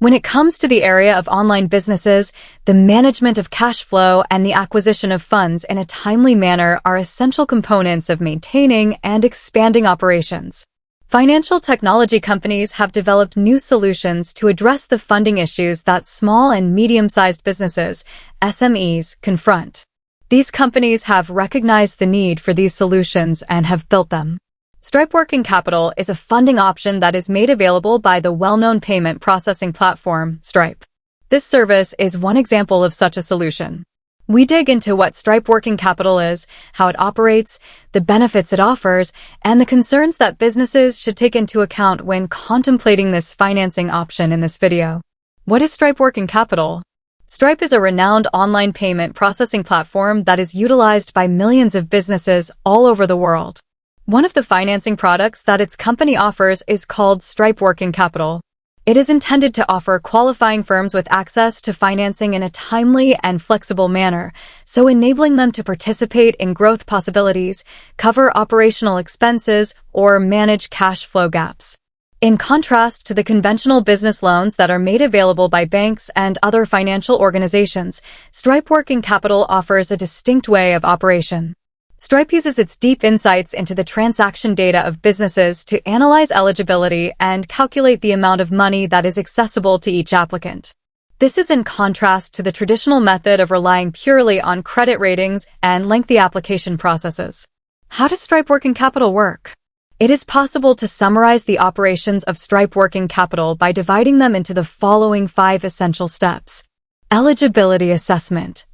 When it comes to the area of online businesses, the management of cash flow and the acquisition of funds in a timely manner are essential components of maintaining and expanding operations. Financial technology companies have developed new solutions to address the funding issues that small and medium-sized businesses, SMEs, confront. These companies have recognized the need for these solutions and have built them. Stripe Working Capital is a funding option that is made available by the well-known payment processing platform, Stripe. This service is one example of such a solution. We dig into what Stripe Working Capital is, how it operates, the benefits it offers, and the concerns that businesses should take into account when contemplating this financing option in this video. What is Stripe Working Capital? Stripe is a renowned online payment processing platform that is utilized by millions of businesses all over the world. One of the financing products that its company offers is called Stripe Working Capital. It is intended to offer qualifying firms with access to financing in a timely and flexible manner, so enabling them to participate in growth possibilities, cover operational expenses, or manage cash flow gaps. In contrast to the conventional business loans that are made available by banks and other financial organizations, Stripe Working Capital offers a distinct way of operation. Stripe uses its deep insights into the transaction data of businesses to analyze eligibility and calculate the amount of money that is accessible to each applicant. This is in contrast to the traditional method of relying purely on credit ratings and lengthy application processes. How does Stripe Working Capital work? It is possible to summarize the operations of Stripe Working Capital by dividing them into the following 5 essential steps. Eligibility assessment.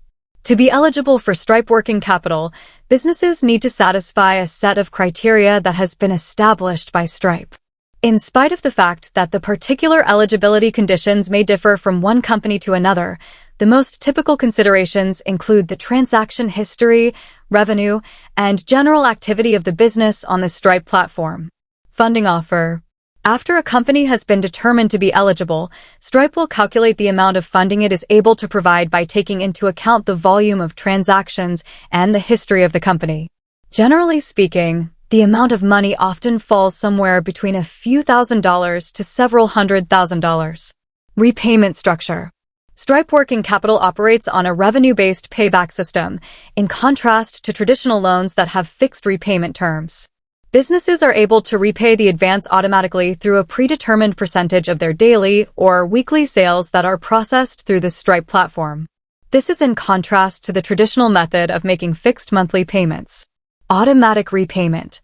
To be eligible for Stripe Working Capital, businesses need to satisfy a set of criteria that has been established by Stripe. In spite of the fact that the particular eligibility conditions may differ from one company to another, the most typical considerations include the transaction history, revenue, and general activity of the business on the Stripe platform. Funding offer. After a company has been determined to be eligible, Stripe will calculate the amount of funding it is able to provide by taking into account the volume of transactions and the history of the company. Generally speaking, the amount of money often falls somewhere between a few $1,000s to several $100,000. Repayment structure. Stripe Working Capital operates on a revenue-based payback system, in contrast to traditional loans that have fixed repayment terms. Businesses are able to repay the advance automatically through a predetermined percentage of their daily or weekly sales that are processed through the Stripe platform. This is in contrast to the traditional method of making fixed monthly payments. Automatic repayment.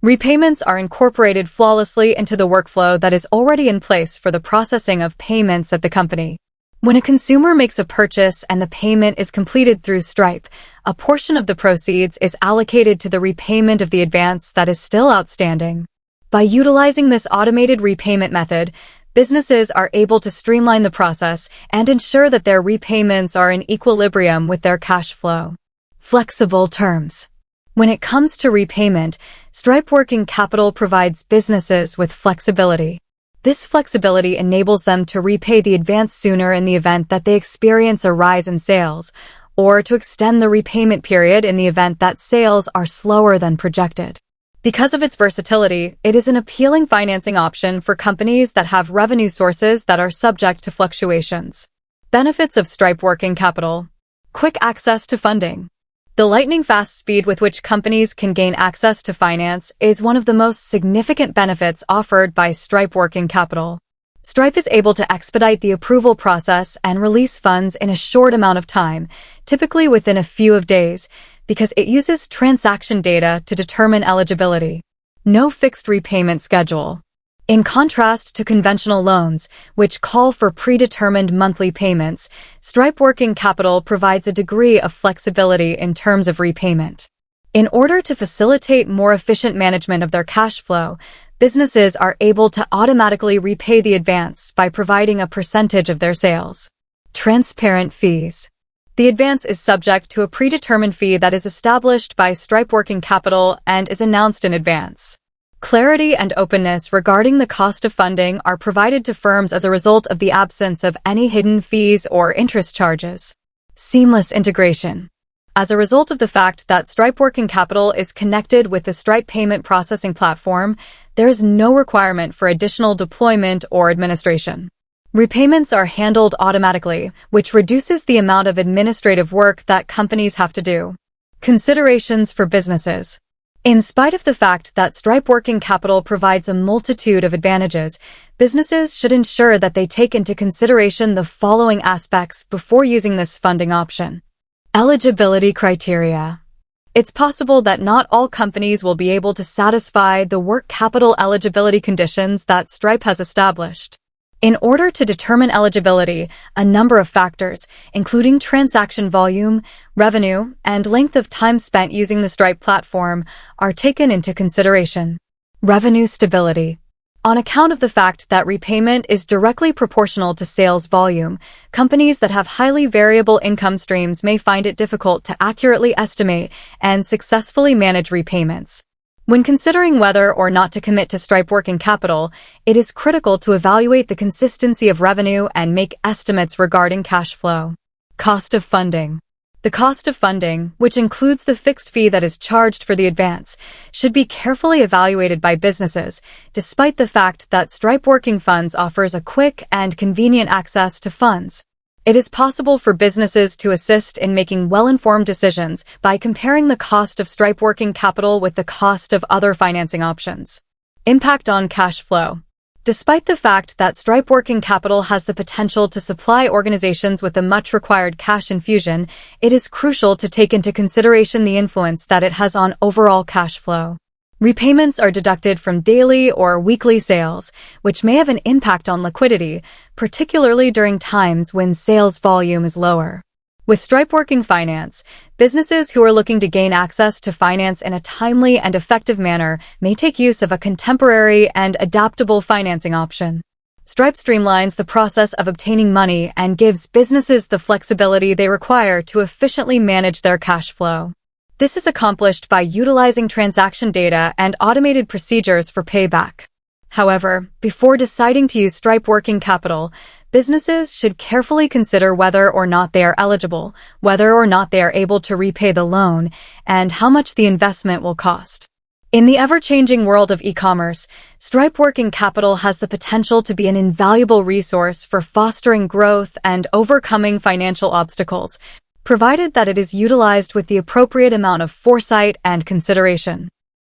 Repayments are incorporated flawlessly into the workflow that is already in place for the processing of payments at the company. When a consumer makes a purchase and the payment is completed through Stripe, a portion of the proceeds is allocated to the repayment of the advance that is still outstanding. By utilizing this automated repayment method, businesses are able to streamline the process and ensure that their repayments are in equilibrium with their cash flow. Flexible terms. When it comes to repayment, Stripe Working Capital provides businesses with flexibility. This flexibility enables them to repay the advance sooner in the event that they experience a rise in sales, or to extend the repayment period in the event that sales are slower than projected. Because of its versatility, it is an appealing financing option for companies that have revenue sources that are subject to fluctuations. Benefits of Stripe Working Capital. Quick access to funding. The lightning-fast speed with which companies can gain access to finance is one of the most significant benefits offered by Stripe Working Capital. Stripe is able to expedite the approval process and release funds in a short amount of time, typically within a few days, because it uses transaction data to determine eligibility. No fixed repayment schedule. In contrast to conventional loans, which call for predetermined monthly payments, Stripe Working Capital provides a degree of flexibility in terms of repayment. In order to facilitate more efficient management of their cash flow, businesses are able to automatically repay the advance by providing a percentage of their sales. Transparent fees. The advance is subject to a predetermined fee that is established by Stripe Working Capital and is announced in advance. Clarity and openness regarding the cost of funding are provided to firms as a result of the absence of any hidden fees or interest charges. Seamless integration. As a result of the fact that Stripe Working Capital is connected with the Stripe payment processing platform, there is no requirement for additional deployment or administration. Repayments are handled automatically, which reduces the amount of administrative work that companies have to do. Considerations for businesses. In spite of the fact that Stripe working capital provides a multitude of advantages, businesses should ensure that they take into consideration the following aspects before using this funding option. Eligibility criteria. It's possible that not all companies will be able to satisfy the work capital eligibility conditions that Stripe has established. In order to determine eligibility, a number of factors, including transaction volume, revenue, and length of time spent using the Stripe platform, are taken into consideration. Revenue stability. On account of the fact that repayment is directly proportional to sales volume, companies that have highly variable income streams may find it difficult to accurately estimate and successfully manage repayments. When considering whether or not to commit to Stripe working capital, it is critical to evaluate the consistency of revenue and make estimates regarding cash flow. Cost of funding. The cost of funding, which includes the fixed fee that is charged for the advance, should be carefully evaluated by businesses, despite the fact that Stripe Working Funds offers a quick and convenient access to funds. It is possible for businesses to assist in making well-informed decisions by comparing the cost of Stripe working capital with the cost of other financing options. Impact on cash flow. Despite the fact that Stripe working capital has the potential to supply organizations with a much-required cash infusion, it is crucial to take into consideration the influence that it has on overall cash flow. Repayments are deducted from daily or weekly sales, which may have an impact on liquidity, particularly during times when sales volume is lower. With Stripe Working Finance, businesses who are looking to gain access to finance in a timely and effective manner may take use of a contemporary and adaptable financing option. Stripe streamlines the process of obtaining money and gives businesses the flexibility they require to efficiently manage their cash flow. This is accomplished by utilizing transaction data and automated procedures for payback. However, before deciding to use Stripe working capital, businesses should carefully consider whether or not they are eligible, whether or not they are able to repay the loan, and how much the investment will cost. In the ever-changing world of e-commerce, Stripe working capital has the potential to be an invaluable resource for fostering growth and overcoming financial obstacles, provided that it is utilized with the appropriate amount of foresight and consideration.